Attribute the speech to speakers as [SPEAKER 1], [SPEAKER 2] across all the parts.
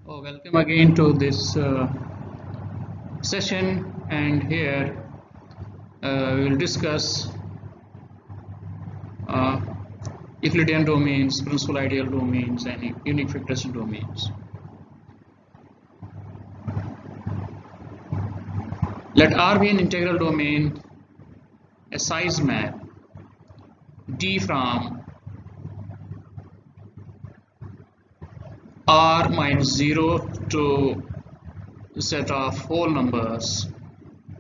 [SPEAKER 1] Welcome again to this session, and here we will discuss uh, Euclidean domains, principal ideal domains, and unique factorization domains. Let R be an integral domain, a size map D from R minus 0 to a set of whole numbers,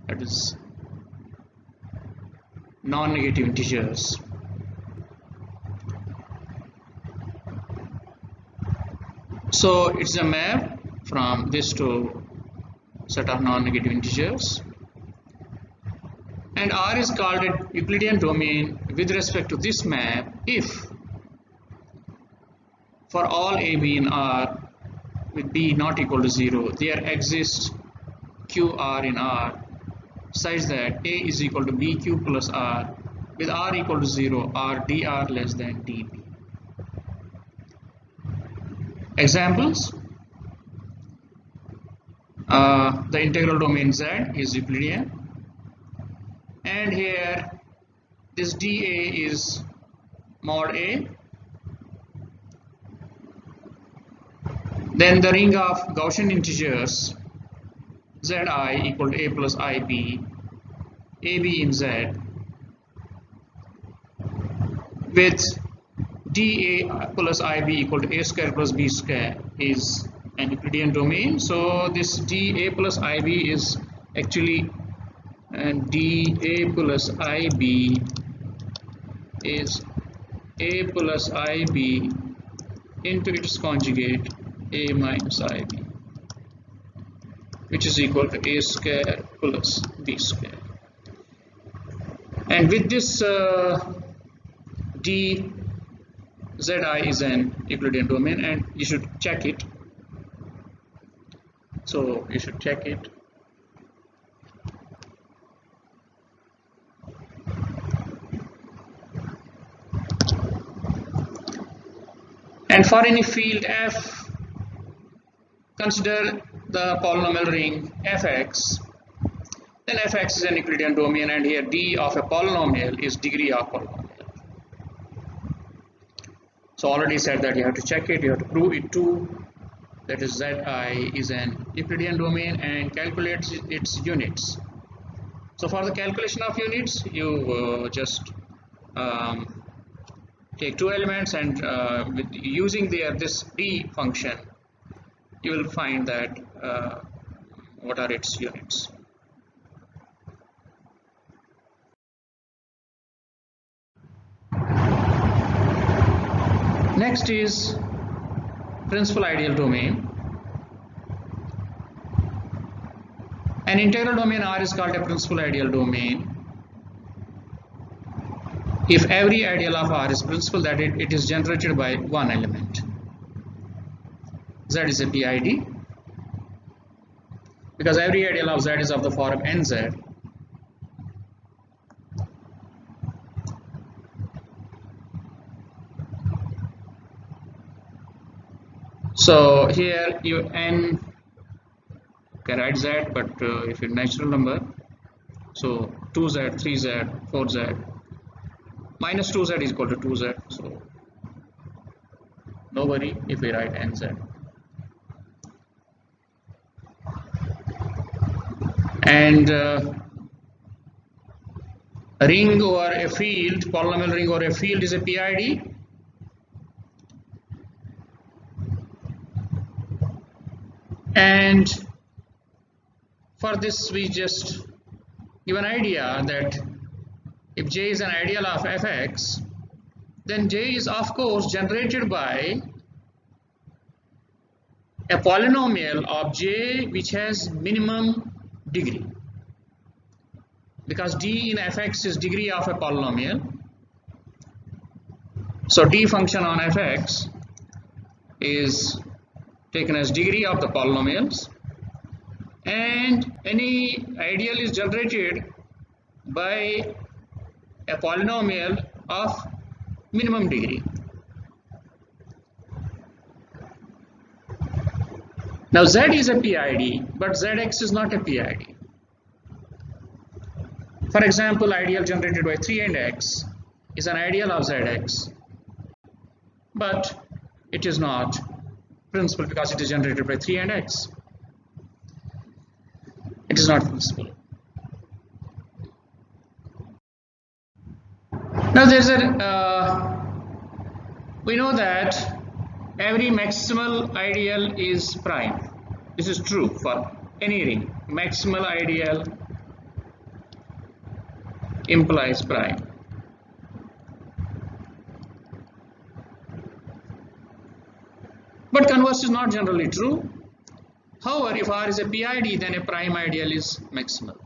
[SPEAKER 1] that is non-negative integers. So it's a map from this to set of non-negative integers, and R is called a Euclidean domain with respect to this map if for all a, b in R with b not equal to 0 there exists qr in R such that a is equal to bq plus R with R equal to 0 or dr less than db. Examples: the integral domain Z is Euclidean, and here this dA is mod A. Then the ring of Gaussian integers Zi equal to A plus IB, AB in Z, with dA plus IB equal to A square plus B square is an Euclidean domain. So this dA plus IB is actually, and dA plus IB is A plus IB into its conjugate A minus IB, which is equal to A square plus B square. And with this d Zi is an Euclidean domain, and you should check it. So you should check it. And for any field f, consider the polynomial ring fx. Then fx is an Euclidean domain, and here d of a polynomial is degree of polynomial. So already said that you have to check it, you have to prove it too. That is, Zi is an Euclidean domain and calculate its units. So for the calculation of units, you just take two elements, and with using this d function, you will find that what are its units. Next is principal ideal domain. An integral domain R is called a principal ideal domain if every ideal of R is principal, that it is generated by one element. Z is a PID because every ideal of Z is of the form NZ. So here you n can write Z, but if it's natural number, so 2Z, 3Z, 4Z, minus 2Z is equal to 2Z. So no worry if we write NZ. And a ring or a field, polynomial ring or a field is a PID. And for this we just give an idea that if J is an ideal of fx, then J is of course generated by a polynomial of J which has minimum degree, because d in fx is degree of a polynomial. So d function on fx is taken as degree of the polynomials, and any ideal is generated by a polynomial of minimum degree. Now Z is a PID, but ZX is not a PID. For example, ideal generated by 3 and X is an ideal of ZX, but it is not principal because it is generated by 3 and X. It is not principal. Now there's we know that every maximal ideal is prime. This is true for any ring. Maximal ideal implies prime. But converse is not generally true. However, if R is a PID, then a prime ideal is maximal.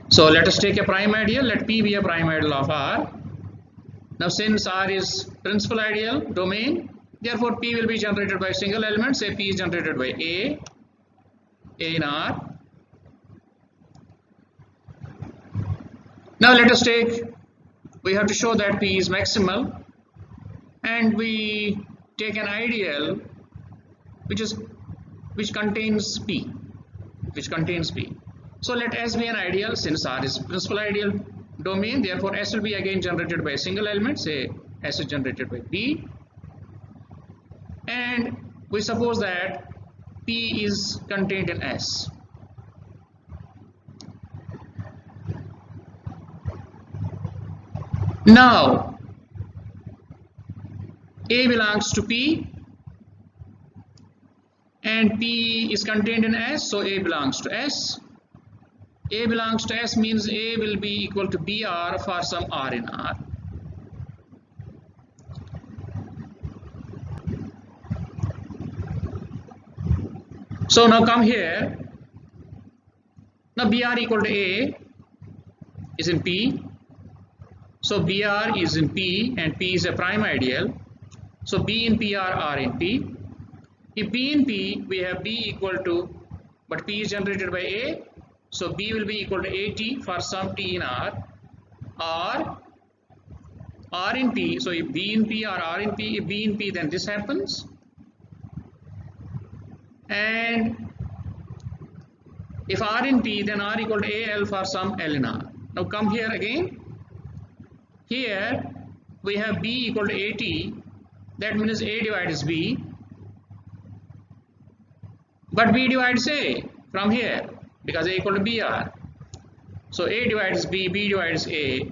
[SPEAKER 1] So let us take a prime ideal. Let P be a prime ideal of R. Now since R is principal ideal domain, therefore P will be generated by a single element. Say P is generated by A in R. Now let us take, we have to show that P is maximal, and we take an ideal which contains P. So let S be an ideal since R is principal ideal domain, therefore S will be again generated by a single element. Say S is generated by B, and we suppose that P is contained in S. Now A belongs to P and P is contained in S, so A belongs to S. A belongs to S means A will be equal to BR for some R in R. So now come here. Now BR equal to A is in P. So BR is in P and P is a prime ideal. So B in P are R in P. If B in P, we have B equal to, but P is generated by A. So B will be equal to AT for some T in R. R in P. So if B in P or R in P, if B in P, then this happens. And if R in P, then R equal to AL for some L in R. Now come here again. Here we have B equal to AT. That means A divides B. But B divides A from here because A equal to BR. So A divides B, B divides A.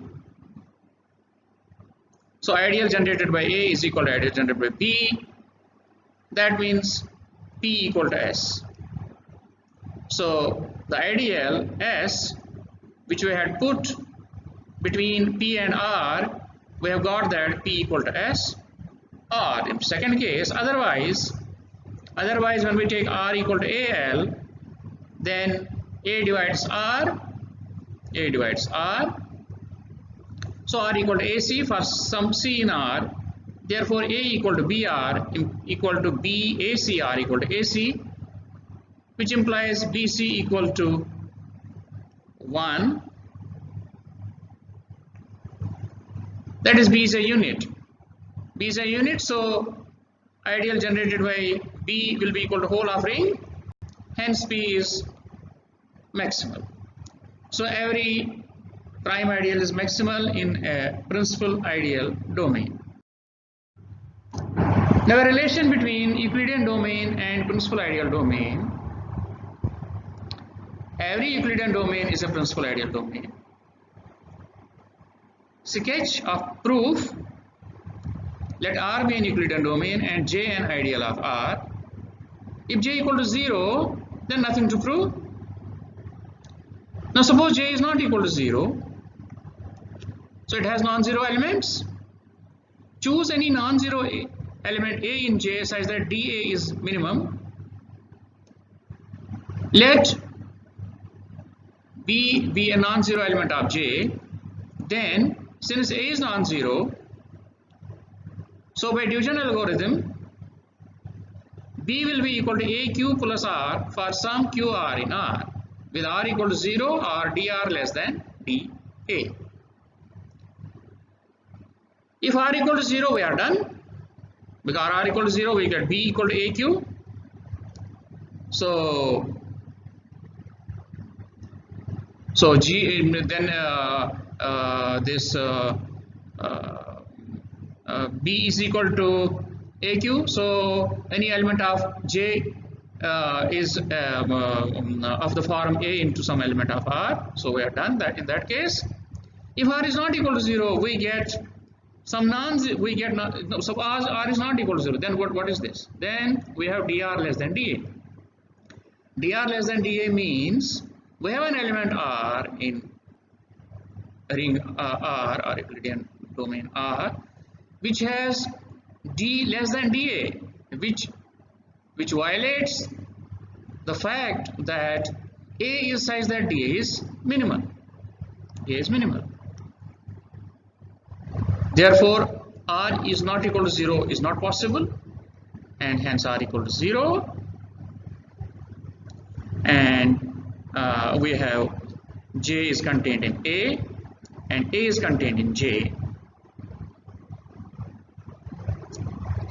[SPEAKER 1] So ideal generated by A is equal to ideal generated by B. That means P equal to S. So the ideal S, which we had put between P and R, we have got that P equal to S. Or in second case, otherwise when we take R equal to AL, then A divides R. So R equal to AC for some C in R. Therefore A equal to BR equal to BACR equal to AC, which implies BC equal to 1. That is B is a unit. B is a unit, so ideal generated by B will be equal to whole of ring. Hence P is maximal. So every prime ideal is maximal in a principal ideal domain. Now a relation between Euclidean domain and principal ideal domain. Every Euclidean domain is a principal ideal domain. Sketch of proof. Let R be an Euclidean domain and J an ideal of R. If J equal to 0, then nothing to prove. Now suppose J is not equal to 0. So it has non-zero elements. Choose any non-zero element A in J such that dA is minimum. Let B be a non-zero element of J. Then since A is non-zero, so by division algorithm, B will be equal to AQ plus R for some QR in R, with R equal to 0 or dr less than dA. If r equal to 0, we are done. Because r equal to 0, we get b equal to aq. So g, then this b is equal to aq. So any element of j is of the form a into some element of r. So we are done that in that case. If r is not equal to 0, we get some we get no, suppose r is not equal to 0, then what is this? Then we have dr less than dA. Dr less than dA means we have an element r in ring R or Euclidean domain R, which has d less than dA, which violates the fact that A is such that dA is minimal. A is minimal. Therefore, r is not equal to 0 is not possible, and hence r equal to 0. And we have j is contained in A, and A is contained in J.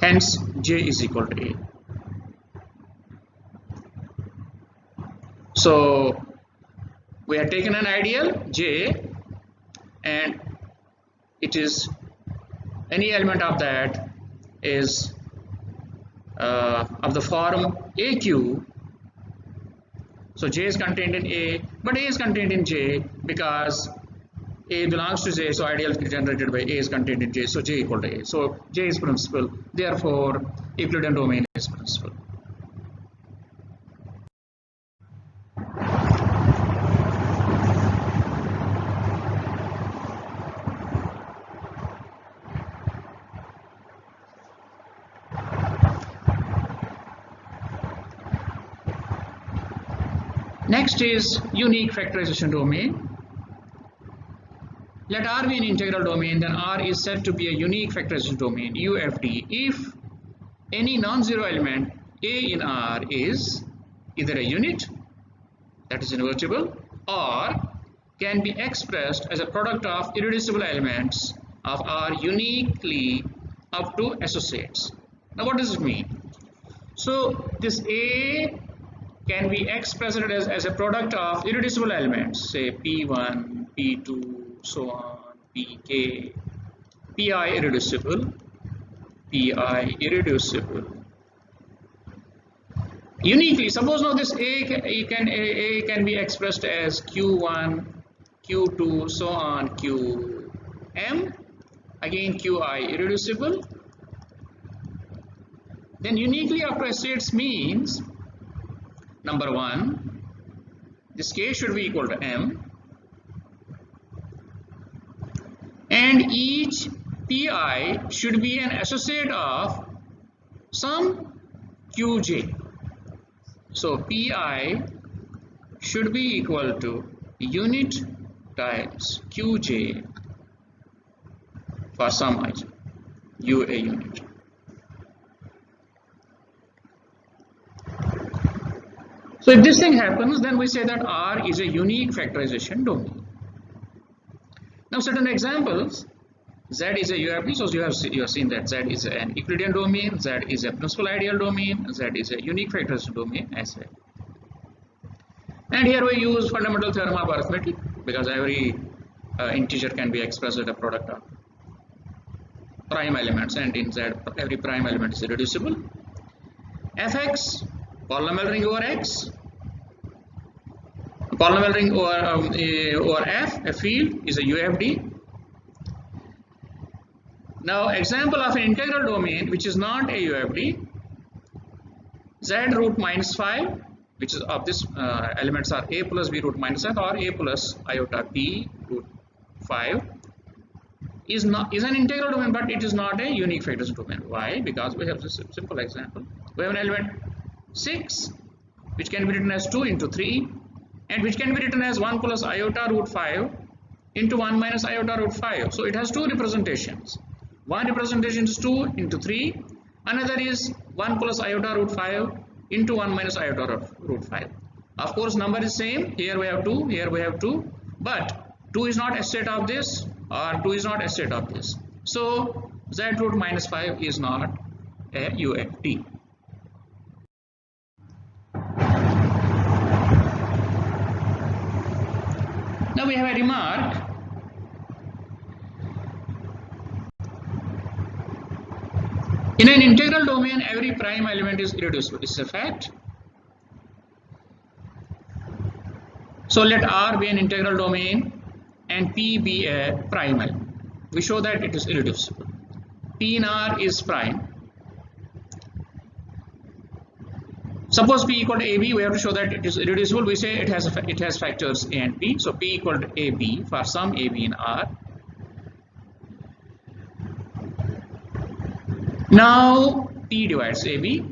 [SPEAKER 1] Hence, J is equal to A. So, we have taken an ideal J, and it is any element of that is of the form AQ. So J is contained in A, but A is contained in J because A belongs to J, so ideal generated by A is contained in J, so J equal to A. So J is principal, therefore Euclidean domain is principal. Next is unique factorization domain. Let R be an integral domain, then R is said to be a unique factorization domain, UFD, if any non-zero element A in R is either a unit, that is invertible, or can be expressed as a product of irreducible elements of R uniquely up to associates. Now what does it mean? So this A can be expressed as a product of irreducible elements, say P1, P2, so on, Pk, Pi irreducible, uniquely. Suppose now this A can be expressed as Q1, Q2, so on, Qm, again Qi irreducible. Then uniquely up to associates means, number one, this K should be equal to M, and each Pi should be an associate of some Qj. So Pi should be equal to unit times Qj for some item, UA unit. So if this thing happens, then we say that R is a unique factorization domain. Now certain examples, Z is a UFD, so you have seen that Z is an Euclidean domain, Z is a principal ideal domain, Z is a unique factorization domain as well. And here we use fundamental theorem of arithmetic, because every integer can be expressed as a product of prime elements, and in Z every prime element is irreducible. Fx, polynomial ring over X, polynomial ring over F, a field, is a UFD. Now example of an integral domain which is not a UFD, Z root minus 5, which is of this elements are A plus B root minus 5 or A plus iota B root 5, is an integral domain, but it is not a unique factorization domain. Why? Because we have this simple example. We have an element 6 which can be written as 2 into 3, and which can be written as 1 plus iota root 5 into 1 minus iota root 5. So it has two representations. One representation is 2 into 3, another is 1 plus iota root 5 into 1 minus iota root 5. Of course number is same, here we have 2, here we have 2, but 2 is not a set of this, or 2 is not a set of this. So z root minus 5 is not a UFD. Now we have a remark. In an integral domain, every prime element is irreducible. This is a fact. So let R be an integral domain and P be a prime element. We show that it is irreducible. P in R is prime. Suppose P equal to AB, we have to show that it is irreducible. We say it has factors A and B. So P equal to AB for some AB in R. Now P divides AB.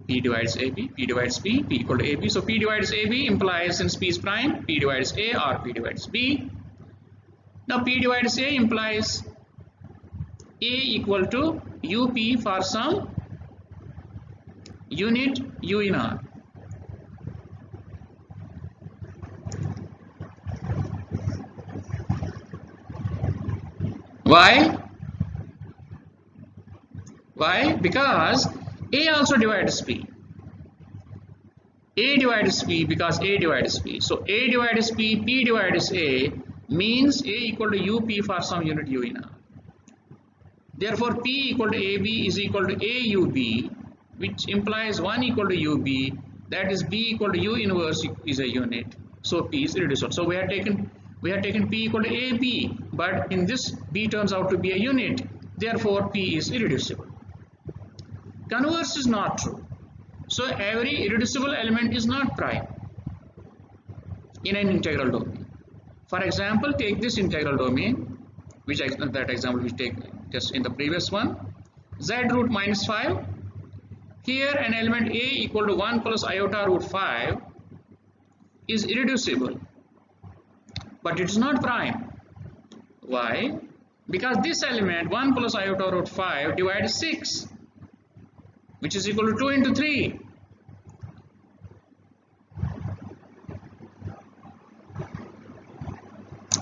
[SPEAKER 1] P divides AB, P divides P, P equal to AB. So P divides AB implies, since P is prime, P divides A or P divides B. Now P divides A implies A equal to UP for some unit U in R. Why? Why? Because A also divides P. A divides P because A divides P. So A divides P, P divides A means A equal to UP for some unit U in R. Therefore, P equal to AB is equal to AUB, which implies 1 equal to UB, that is B equal to U inverse is a unit. So P is irreducible. So we have taken P equal to AB, but in this B turns out to be a unit. Therefore, P is irreducible. Converse is not true. So every irreducible element is not prime in an integral domain. For example, take this integral domain, that example we take just in the previous one. Z root minus 5. Here an element A equal to 1 plus iota root 5 is irreducible, but it is not prime. Why? Because this element 1 plus iota root 5 divides 6, which is equal to 2 into 3.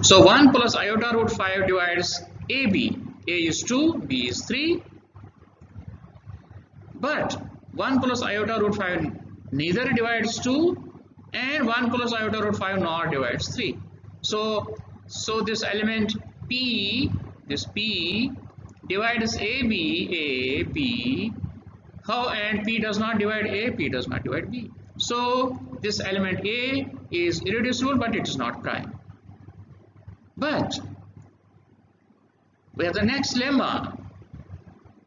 [SPEAKER 1] So 1 plus iota root 5 divides AB. A is 2, B is 3. But 1 plus iota root 5 neither divides 2 and 1 plus iota root 5 nor divides 3. So this element P, this P divides AB, A, P. How? And P does not divide A, P does not divide B. So this element A is irreducible, but it is not prime. But we have the next lemma.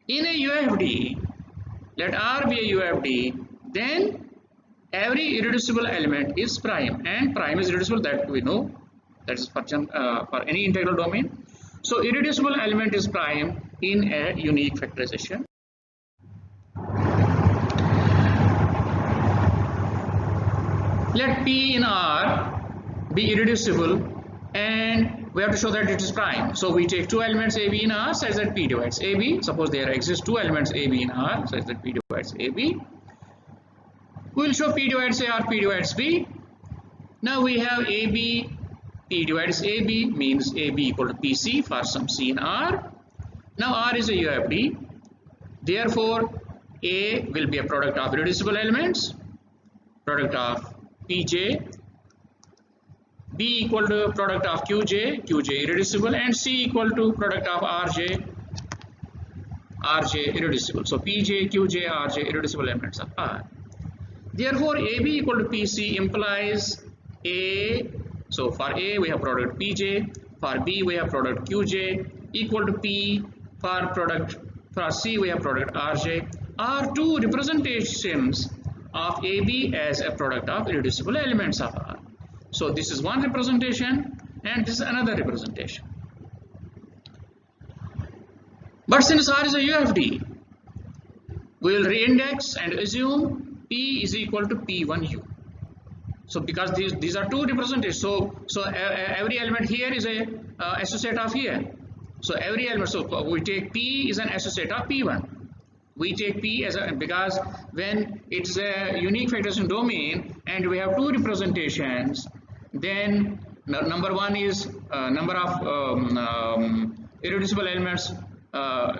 [SPEAKER 1] In a UFD, let R be a UFD, then every irreducible element is prime, and prime is irreducible, that we know. That is for any integral domain. So irreducible element is prime in a unique factorization. Let P in R be irreducible, and we have to show that it is prime. So we take two elements AB in R such that P divides AB. Suppose there exist two elements AB in R such that P divides AB. We will show P divides A or P divides B. Now we have AB, P divides AB means AB equal to PC for some C in R. Now R is a UFD. Therefore, A will be a product of irreducible elements, product of Pj, B equal to product of Qj, Qj irreducible, and C equal to product of Rj, Rj irreducible. So Pj, Qj, Rj irreducible elements of R. Therefore, AB equal to PC implies A. So for A we have product Pj, for B we have product Qj equal to P, for C we have product Rj. Are two representations of AB as a product of irreducible elements of R. So this is one representation and this is another representation. But since R is a UFD, we will reindex and assume P is equal to P1U. So because these are two representations, so every element here is a associate of here. So every element, so we take P is an associate of P1. We take P as a, because when it's a unique factorization domain and we have two representations, then number one is number of irreducible elements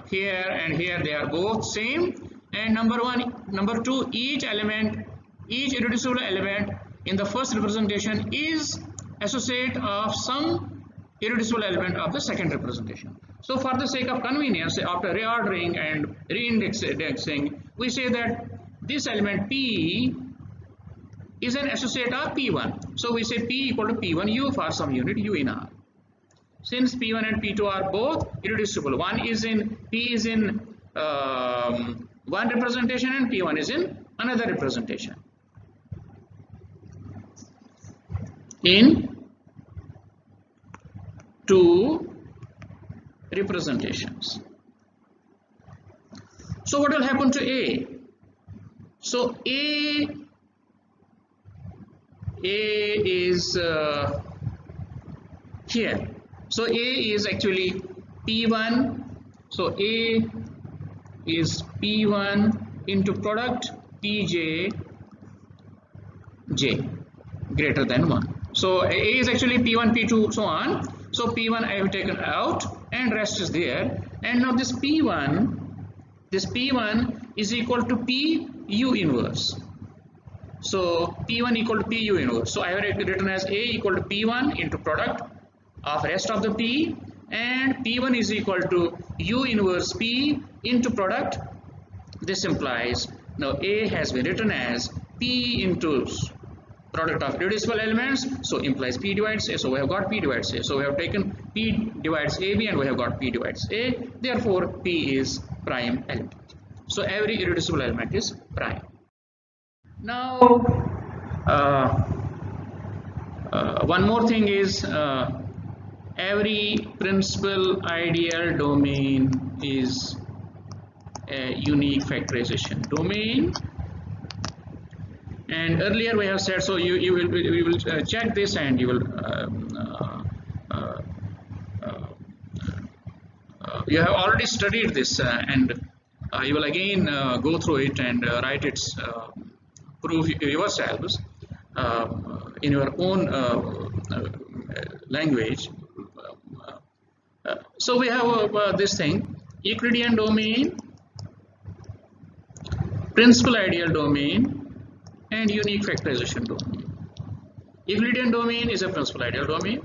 [SPEAKER 1] here and here, they are both same. And number two, each irreducible element in the first representation is associate of some irreducible element of the second representation. So for the sake of convenience, after reordering and reindexing, we say that this element P is an associate of P1. So we say P equal to P1 U for some unit U in R. Since P1 and P2 are both irreducible, P is in one representation and P1 is in another representation. In two representations. So what will happen to A? So A is here. So A is actually P1. So A is P1 into product Pj j greater than 1. So A is actually P1, P2, so on. So P1 I have taken out and rest is there. And now this P1 is equal to P U inverse. So P1 equal to P U inverse. So I have written as A equal to P1 into product of rest of the P, and P1 is equal to U inverse P into product. This implies now A has been written as P into product of irreducible elements, so implies P divides A. So we have got P divides A. So we have taken P divides AB and we have got P divides A. Therefore P is prime element. So every irreducible element is prime. Now one more thing is every principal ideal domain is a unique factorization domain. And earlier we have said, so we will check this and you will you have already studied this and you will again go through it and write its proof yourselves in your own language. So we have this thing: Euclidean domain, principal ideal domain, and unique factorization domain. Euclidean domain is a principal ideal domain.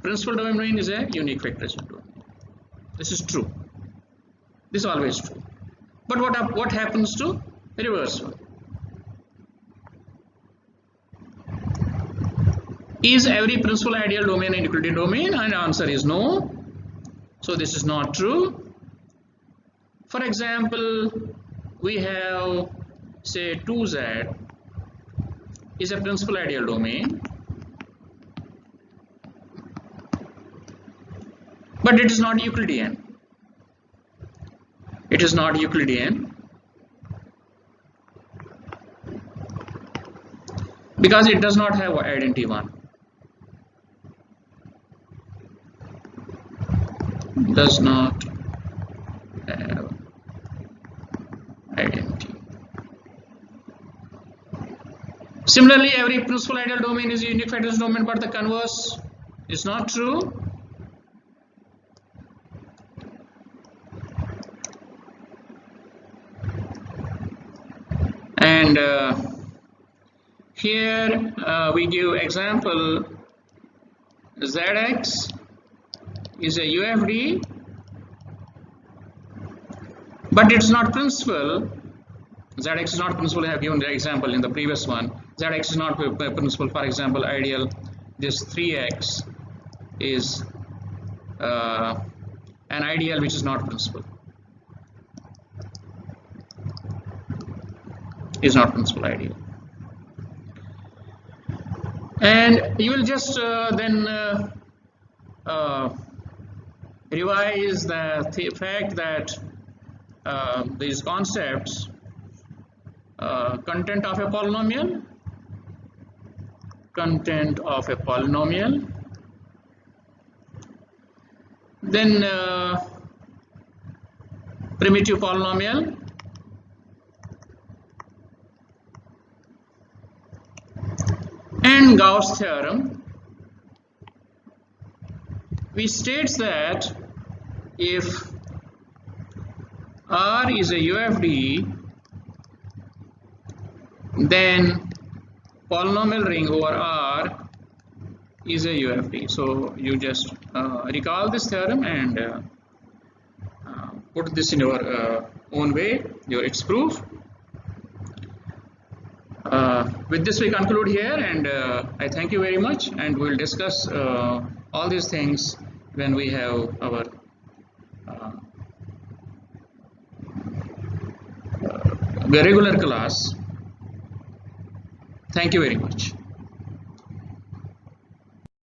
[SPEAKER 1] Principal domain is a unique factorization domain. This is true. This is always true. But what happens to reverse one? Is every principal ideal domain an Euclidean domain? And the answer is no. So this is not true. For example, we have, say, 2Z is a principal ideal domain, but it is not Euclidean. It is not Euclidean because it does not have identity 1. Does not have identity. Similarly, every principal ideal domain is a unique factorization domain, but the converse is not true. And here we give example: Zx is a UFD, but it's not principal. Zx is not principal. I have given the example in the previous one. Zx is not principal. For example, ideal, this 3x is an ideal which is not principal. Is not principal ideal. And you will just then revise the fact that these concepts, content of a polynomial, then primitive polynomial, and Gauss theorem, which states that if R is a UFD, then polynomial ring over R is a UFD. So you just recall this theorem and put this in your own way, its proof. With this we conclude here, and I thank you very much, and we will discuss all these things when we have our regular class. Thank you very much.